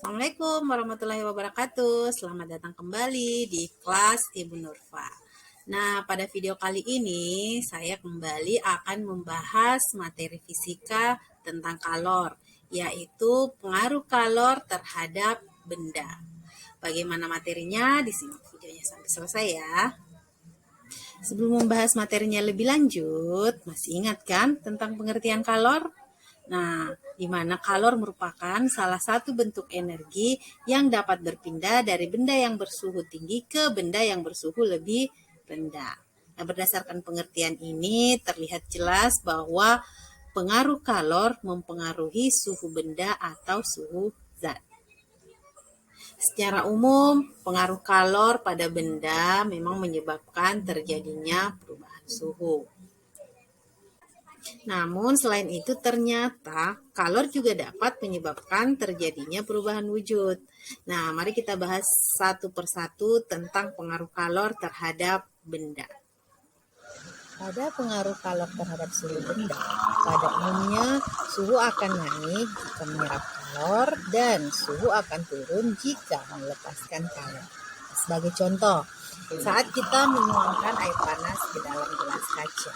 Assalamualaikum warahmatullahi wabarakatuh. Selamat datang kembali di kelas Ibu Nurfa. Nah, pada video kali ini saya kembali akan membahas materi fisika tentang kalor, yaitu pengaruh kalor terhadap benda. Bagaimana materinya? Disimak videonya sampai selesai ya. Sebelum membahas materinya lebih lanjut, masih ingat kan tentang pengertian kalor? Nah, di mana kalor merupakan salah satu bentuk energi yang dapat berpindah dari benda yang bersuhu tinggi ke benda yang bersuhu lebih rendah. Nah, berdasarkan pengertian ini terlihat jelas bahwa pengaruh kalor mempengaruhi suhu benda atau suhu zat. Secara umum, pengaruh kalor pada benda memang menyebabkan terjadinya perubahan suhu. Namun selain itu ternyata kalor juga dapat menyebabkan terjadinya perubahan wujud. Nah, mari kita bahas satu persatu tentang pengaruh kalor terhadap benda. Pada pengaruh kalor terhadap suhu benda, pada umumnya suhu akan naik jika menyerap kalor dan suhu akan turun jika melepaskan kalor. Sebagai contoh, saat kita menuangkan air panas ke dalam gelas kaca,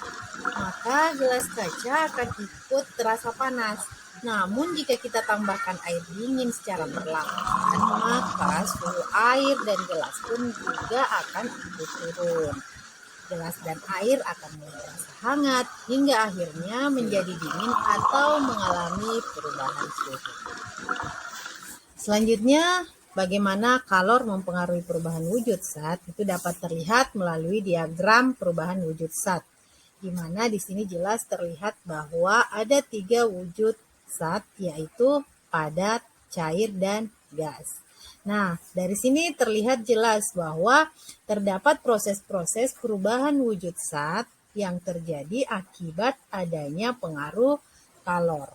maka gelas kaca akan ikut terasa panas. Namun jika kita tambahkan air dingin secara perlahan, maka suhu air dan gelas pun juga akan ikut turun. Gelas dan air akan mulai terasa hangat hingga akhirnya menjadi dingin atau mengalami perubahan suhu. Selanjutnya, bagaimana kalor mempengaruhi perubahan wujud zat itu dapat terlihat melalui diagram perubahan wujud zat, di mana di sini jelas terlihat bahwa ada 3 wujud zat, yaitu padat, cair, dan gas. Nah, dari sini terlihat jelas bahwa terdapat proses-proses perubahan wujud zat yang terjadi akibat adanya pengaruh kalor.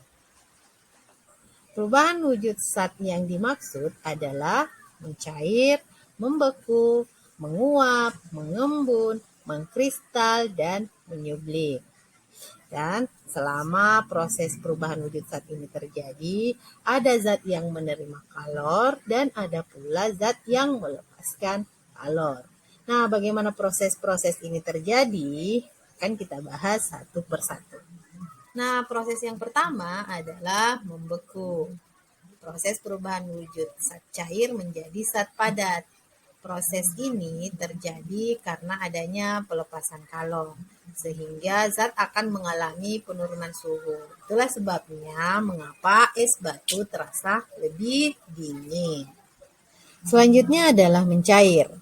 Perubahan wujud zat yang dimaksud adalah mencair, membeku, menguap, mengembun, mengkristal, dan menyublim. Dan selama proses perubahan wujud zat ini terjadi, ada zat yang menerima kalor dan ada pula zat yang melepaskan kalor. Nah, bagaimana proses-proses ini terjadi? Kan kita bahas satu persatu. Nah, proses yang pertama adalah membeku. Proses perubahan wujud zat cair menjadi zat padat. Proses ini terjadi karena adanya pelepasan kalor, sehingga zat akan mengalami penurunan suhu. Itulah sebabnya mengapa es batu terasa lebih dingin. Selanjutnya adalah mencair.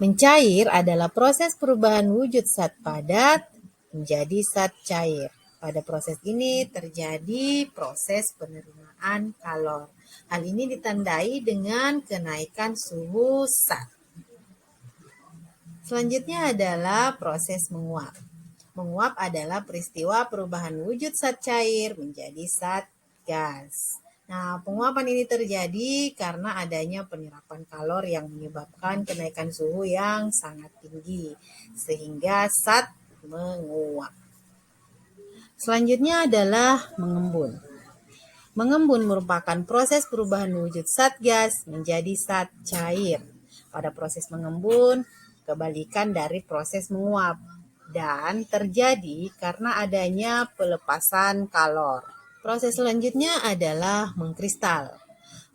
Mencair adalah proses perubahan wujud zat padat menjadi zat cair. Pada proses ini terjadi proses penerimaan kalor. Hal ini ditandai dengan kenaikan suhu zat. Selanjutnya adalah proses menguap. Menguap adalah peristiwa perubahan wujud zat cair menjadi zat gas. Nah, penguapan ini terjadi karena adanya penyerapan kalor yang menyebabkan kenaikan suhu yang sangat tinggi, sehingga zat menguap. Selanjutnya adalah mengembun. Mengembun merupakan proses perubahan wujud zat gas menjadi zat cair. Pada proses mengembun, kebalikan dari proses menguap dan terjadi karena adanya pelepasan kalor. Proses selanjutnya adalah mengkristal.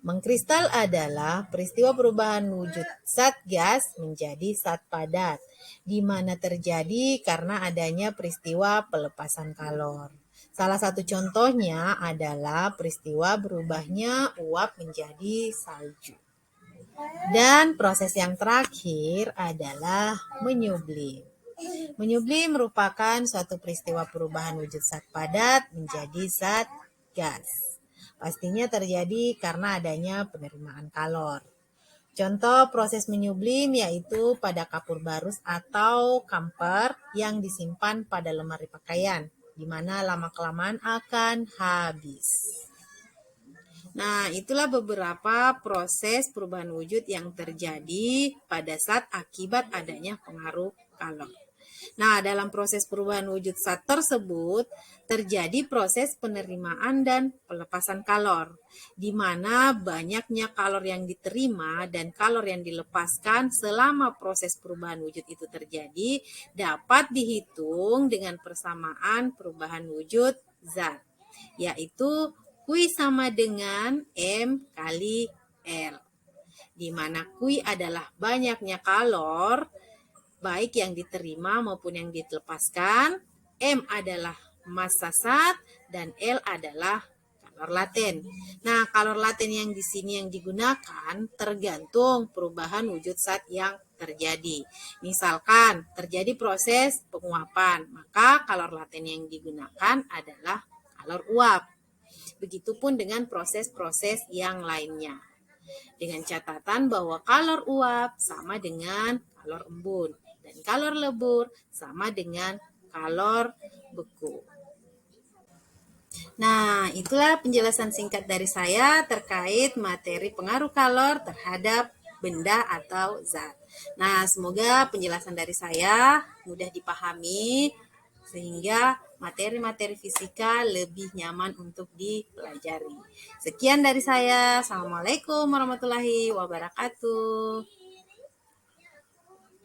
Mengkristal adalah peristiwa perubahan wujud zat gas menjadi zat padat, di mana terjadi karena adanya peristiwa pelepasan kalor. Salah satu contohnya adalah peristiwa berubahnya uap menjadi salju. Dan proses yang terakhir adalah menyublim. Menyublim merupakan suatu peristiwa perubahan wujud zat padat menjadi zat gas. Pastinya terjadi karena adanya penerimaan kalor. Contoh proses menyublim yaitu pada kapur barus atau kamper yang disimpan pada lemari pakaian, di mana lama-kelamaan akan habis. Nah, itulah beberapa proses perubahan wujud yang terjadi pada saat akibat adanya pengaruh kalor. Nah, dalam proses perubahan wujud zat tersebut, terjadi proses penerimaan dan pelepasan kalor, di mana banyaknya kalor yang diterima dan kalor yang dilepaskan selama proses perubahan wujud itu terjadi dapat dihitung dengan persamaan perubahan wujud zat, yaitu Q sama dengan M kali L, di mana Q adalah banyaknya kalor baik yang diterima maupun yang dilepaskan, M adalah massa zat, dan L adalah kalor laten. Nah, kalor laten yang di sini yang digunakan tergantung perubahan wujud zat yang terjadi. Misalkan terjadi proses penguapan, maka kalor laten yang digunakan adalah kalor uap. Begitupun dengan proses-proses yang lainnya. Dengan catatan bahwa kalor uap sama dengan kalor embun dan kalor lebur sama dengan kalor beku. Nah, itulah penjelasan singkat dari saya terkait materi pengaruh kalor terhadap benda atau zat. Nah, semoga penjelasan dari saya mudah dipahami sehingga materi-materi fisika lebih nyaman untuk dipelajari. Sekian dari saya. Assalamualaikum warahmatullahi wabarakatuh.